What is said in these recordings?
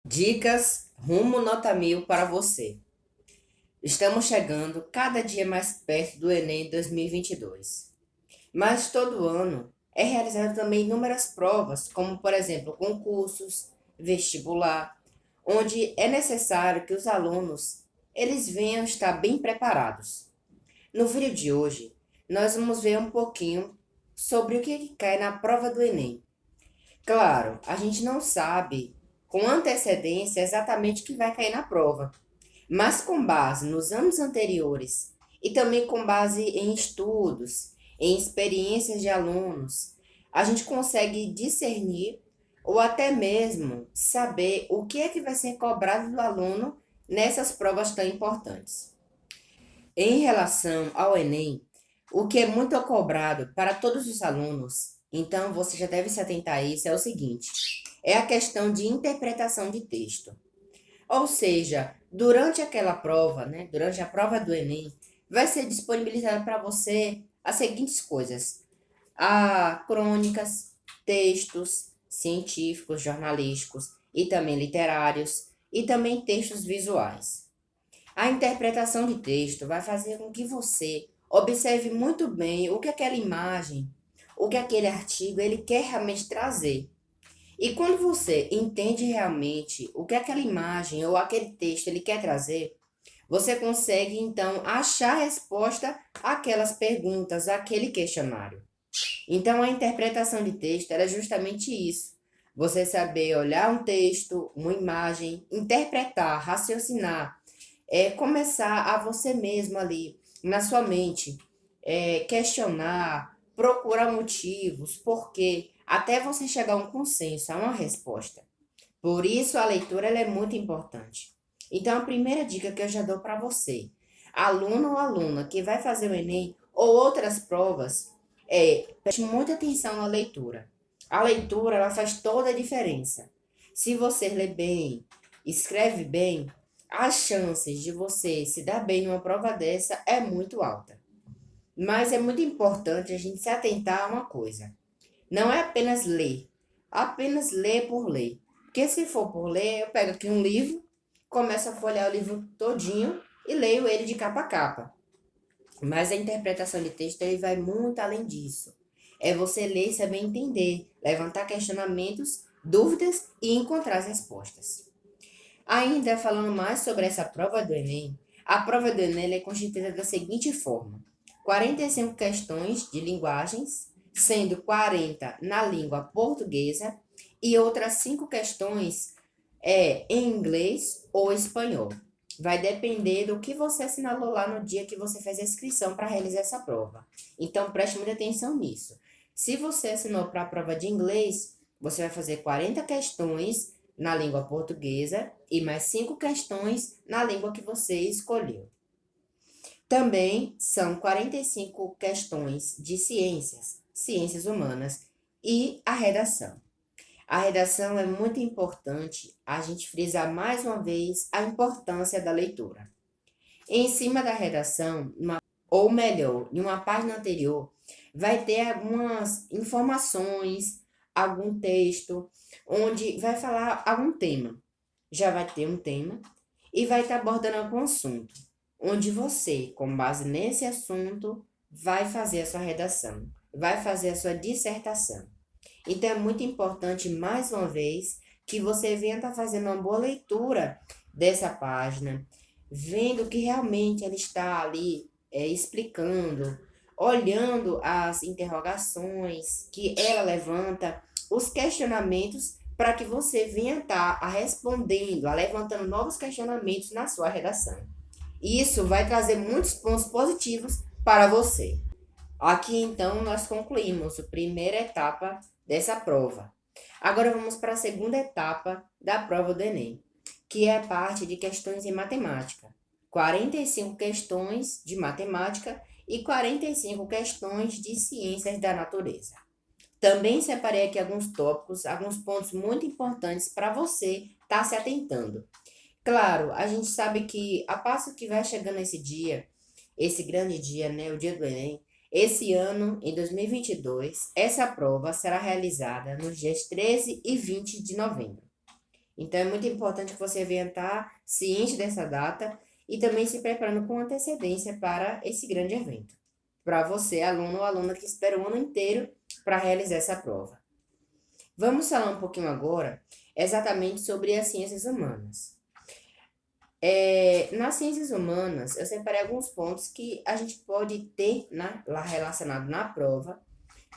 Dicas rumo nota 1000 para você. Estamos chegando cada dia mais perto do Enem 2022. Mas todo ano é realizado também inúmeras provas, como por exemplo concursos, vestibular, onde é necessário que os alunos eles venham estar bem preparados. No vídeo de hoje, nós vamos ver um pouquinho sobre o que cai na prova do Enem. Claro, a gente não sabe com antecedência exatamente o que vai cair na prova, mas com base nos anos anteriores e também com base em estudos, em experiências de alunos, a gente consegue discernir ou até mesmo saber o que é que vai ser cobrado do aluno nessas provas tão importantes. Em relação ao Enem, o que é muito cobrado para todos os alunos, então você já deve se atentar a isso, é o seguinte: é a questão de interpretação de texto. Ou seja, durante aquela prova, né, durante a prova do Enem, vai ser disponibilizado para você as seguintes coisas: crônicas, textos científicos, jornalísticos e também literários, e também textos visuais. A interpretação de texto vai fazer com que você observe muito bem o que aquela imagem, o que aquele artigo ele quer realmente trazer. E quando você entende realmente o que aquela imagem ou aquele texto ele quer trazer, você consegue então achar a resposta àquelas perguntas, àquele questionário. Então a interpretação de texto era justamente isso. Você saber olhar um texto, uma imagem, interpretar, raciocinar, começar a você mesmo ali, na sua mente, questionar, procurar motivos, porquê, até você chegar a um consenso, a uma resposta. Por isso, a leitura ela é muito importante. Então, a primeira dica que eu já dou para você, aluno ou aluna que vai fazer o Enem ou outras provas, preste muita atenção na leitura. A leitura ela faz toda a diferença. Se você lê bem, escreve bem, as chances de você se dar bem numa prova dessa é muito alta. Mas é muito importante a gente se atentar a uma coisa. Não é apenas ler por ler. Porque se for por ler, eu pego aqui um livro, começo a folhear o livro todinho e leio ele de capa a capa. Mas a interpretação de texto ele vai muito além disso. É você ler e saber entender, levantar questionamentos, dúvidas e encontrar as respostas. Ainda falando mais sobre essa prova do Enem, a prova do Enem é constituída da seguinte forma: 45 questões de linguagens, sendo 40 na língua portuguesa e outras 5 questões em inglês ou espanhol. Vai depender do que você assinalou lá no dia que você fez a inscrição para realizar essa prova. Então preste muita atenção nisso. Se você assinou para a prova de inglês, você vai fazer 40 questões na língua portuguesa e mais 5 questões na língua que você escolheu. Também são 45 questões de ciências, ciências humanas e a redação. A redação é muito importante a gente frisar mais uma vez a importância da leitura. Em cima da redação, ou melhor, em uma página anterior, vai ter algumas informações, algum texto, onde vai falar algum tema. Já vai ter um tema e vai estar abordando algum assunto, onde você, com base nesse assunto, vai fazer a sua redação, vai fazer a sua dissertação. Então é muito importante, mais uma vez, que você venha estar fazendo uma boa leitura dessa página, vendo que realmente ela está ali explicando, olhando as interrogações que ela levanta, os questionamentos, para que você venha estar respondendo, levantando novos questionamentos na sua redação. Isso vai trazer muitos pontos positivos para você. Aqui então nós concluímos a primeira etapa dessa prova. Agora vamos para a segunda etapa da prova do Enem, que é a parte de questões em matemática. 45 questões de matemática e 45 questões de ciências da natureza. Também separei aqui alguns tópicos, alguns pontos muito importantes para você estar se atentando. Claro, a gente sabe que a passo que vai chegando esse dia, esse grande dia, né, o dia do Enem, esse ano, em 2022, essa prova será realizada nos dias 13 e 20 de novembro. Então, é muito importante que você venha estar ciente dessa data e também se preparando com antecedência para esse grande evento. Para você, aluno ou aluna que espera o ano inteiro para realizar essa prova. Vamos falar um pouquinho agora exatamente sobre as ciências humanas. Nas ciências humanas, eu separei alguns pontos que a gente pode ter lá relacionado na prova.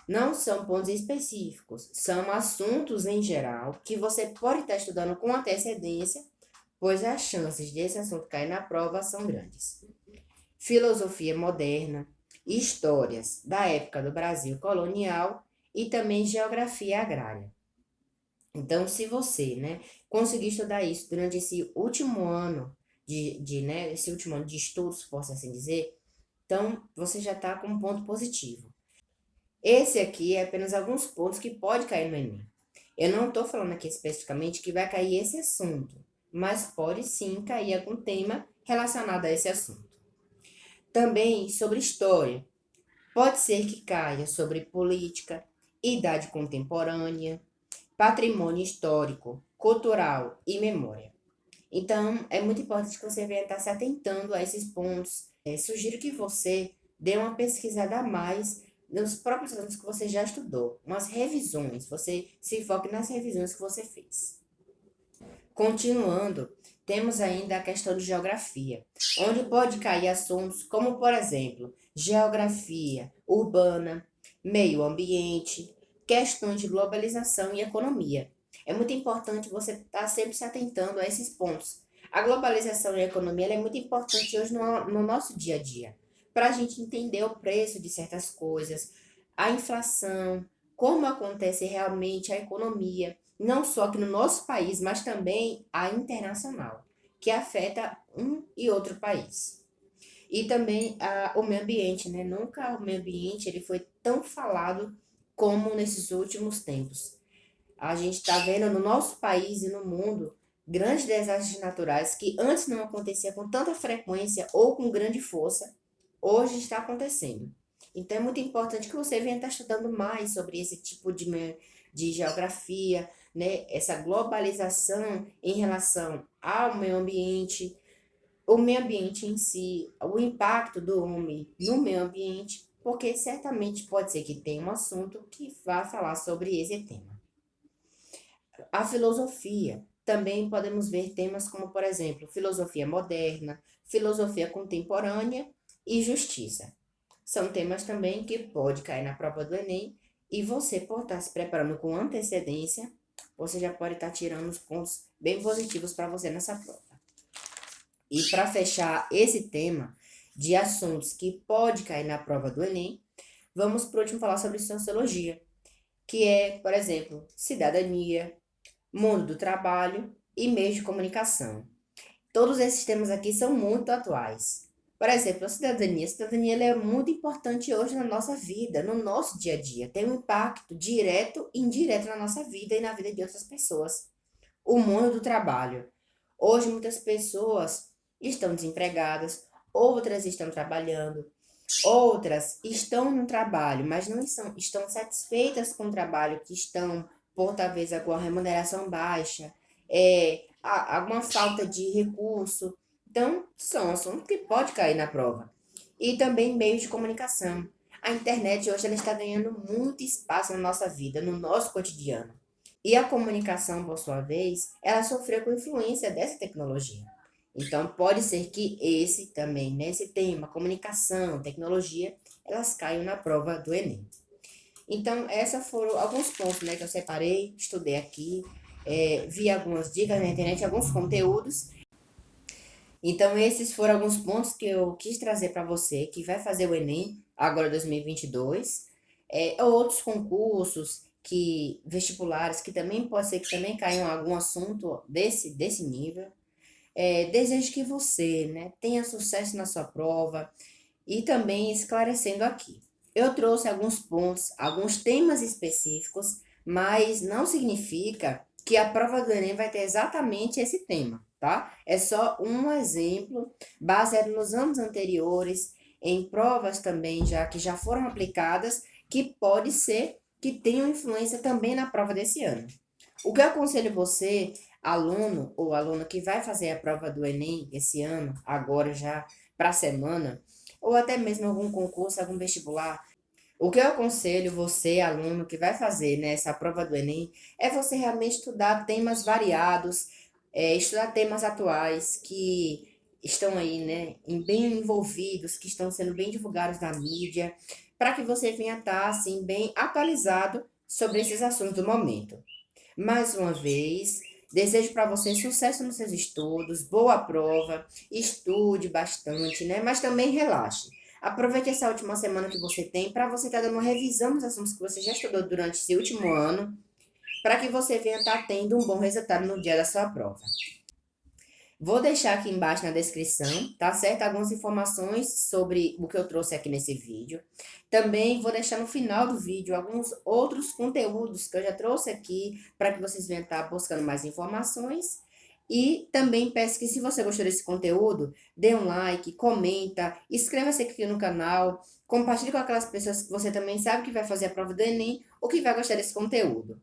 Não são pontos específicos, são assuntos em geral que você pode estar estudando com antecedência, pois as chances desse assunto cair na prova são grandes. Filosofia moderna, histórias da época do Brasil colonial e também geografia agrária. Então, se você, conseguir estudar isso durante esse último ano esse último ano de estudos, posso assim dizer, então você já está com um ponto positivo. Esse aqui é apenas alguns pontos que pode cair no Enem. Eu não estou falando aqui especificamente que vai cair esse assunto, mas pode sim cair algum tema relacionado a esse assunto. Também sobre história. Pode ser que caia sobre política, idade contemporânea, patrimônio histórico, cultural e memória. Então, é muito importante que você venha estar se atentando a esses pontos. Sugiro que você dê uma pesquisada a mais nos próprios assuntos que você já estudou, umas revisões, você se foque nas revisões que você fez. Continuando, temos ainda a questão de geografia, onde pode cair assuntos como, por exemplo, geografia urbana, meio ambiente, questões de globalização e economia. É muito importante você estar sempre se atentando a esses pontos. A globalização e a economia é muito importante hoje no nosso dia a dia, para a gente entender o preço de certas coisas, a inflação, como acontece realmente a economia, não só aqui no nosso país, mas também a internacional, que afeta um e outro país. E também o meio ambiente, né? Nunca o meio ambiente ele foi tão falado como nesses últimos tempos. A gente está vendo no nosso país e no mundo grandes desastres naturais que antes não acontecia com tanta frequência ou com grande força, hoje está acontecendo. Então é muito importante que você venha estar estudando mais sobre esse tipo de geografia, né? Essa globalização em relação ao meio ambiente, o meio ambiente em si, o impacto do homem no meio ambiente, porque certamente pode ser que tenha um assunto que vá falar sobre esse tema. A filosofia. Também podemos ver temas como, por exemplo, filosofia moderna, filosofia contemporânea e justiça. São temas também que pode cair na prova do Enem e você, por estar se preparando com antecedência, você já pode estar tirando os pontos bem positivos para você nessa prova. E para fechar esse tema de assuntos que pode cair na prova do Enem, vamos por último falar sobre sociologia, que é, por exemplo, cidadania, mundo do trabalho e meios de comunicação. Todos esses temas aqui são muito atuais. Por exemplo, a cidadania. A cidadania ela é muito importante hoje na nossa vida, no nosso dia a dia. Tem um impacto direto e indireto na nossa vida e na vida de outras pessoas. O mundo do trabalho. Hoje, muitas pessoas estão desempregadas, outras estão trabalhando, outras estão no trabalho, mas não estão satisfeitas com o trabalho que estão por talvez alguma remuneração baixa, alguma falta de recurso. Então, são assuntos que pode cair na prova. E também meios de comunicação. A internet hoje ela está ganhando muito espaço na nossa vida, no nosso cotidiano. E a comunicação, por sua vez, ela sofreu com influência dessa tecnologia. Então, pode ser que esse também, nesse tema, comunicação, tecnologia, elas caiam na prova do Enem. Então, esses foram alguns pontos, que eu separei, estudei aqui, vi algumas dicas na internet, alguns conteúdos. Então, esses foram alguns pontos que eu quis trazer para você, que vai fazer o Enem agora 2022. Outros concursos, vestibulares, que também pode ser que também caiam algum assunto desse nível. Desejo que você, tenha sucesso na sua prova e também esclarecendo aqui. Eu trouxe alguns pontos, alguns temas específicos, mas não significa que a prova do Enem vai ter exatamente esse tema, tá? É só um exemplo baseado nos anos anteriores, em provas também que já foram aplicadas, que pode ser que tenham influência também na prova desse ano. O que eu aconselho você aluno ou aluna que vai fazer a prova do Enem esse ano, agora já para a semana, ou até mesmo algum concurso, algum vestibular, o que eu aconselho você, aluno, que vai fazer, né, essa prova do Enem, é você realmente estudar temas variados, estudar temas atuais que estão aí, né, bem envolvidos, que estão sendo bem divulgados na mídia, para que você venha estar, assim, bem atualizado sobre esses assuntos do momento. Mais uma vez, desejo para você sucesso nos seus estudos, boa prova, estude bastante, né? Mas também relaxe. Aproveite essa última semana que você tem para você estar dando uma revisão nos assuntos que você já estudou durante esse último ano, para que você venha estar tendo um bom resultado no dia da sua prova. Vou deixar aqui embaixo na descrição, tá certo? Algumas informações sobre o que eu trouxe aqui nesse vídeo. Também vou deixar no final do vídeo alguns outros conteúdos que eu já trouxe aqui para que vocês venham estar buscando mais informações. E também peço que, se você gostou desse conteúdo, dê um like, comenta, inscreva-se aqui no canal, compartilhe com aquelas pessoas que você também sabe que vai fazer a prova do Enem ou que vai gostar desse conteúdo.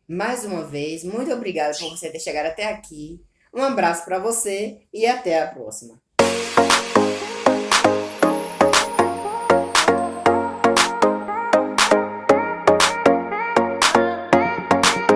Mais uma vez, muito obrigada por você ter chegado até aqui. Um abraço para você e até a próxima.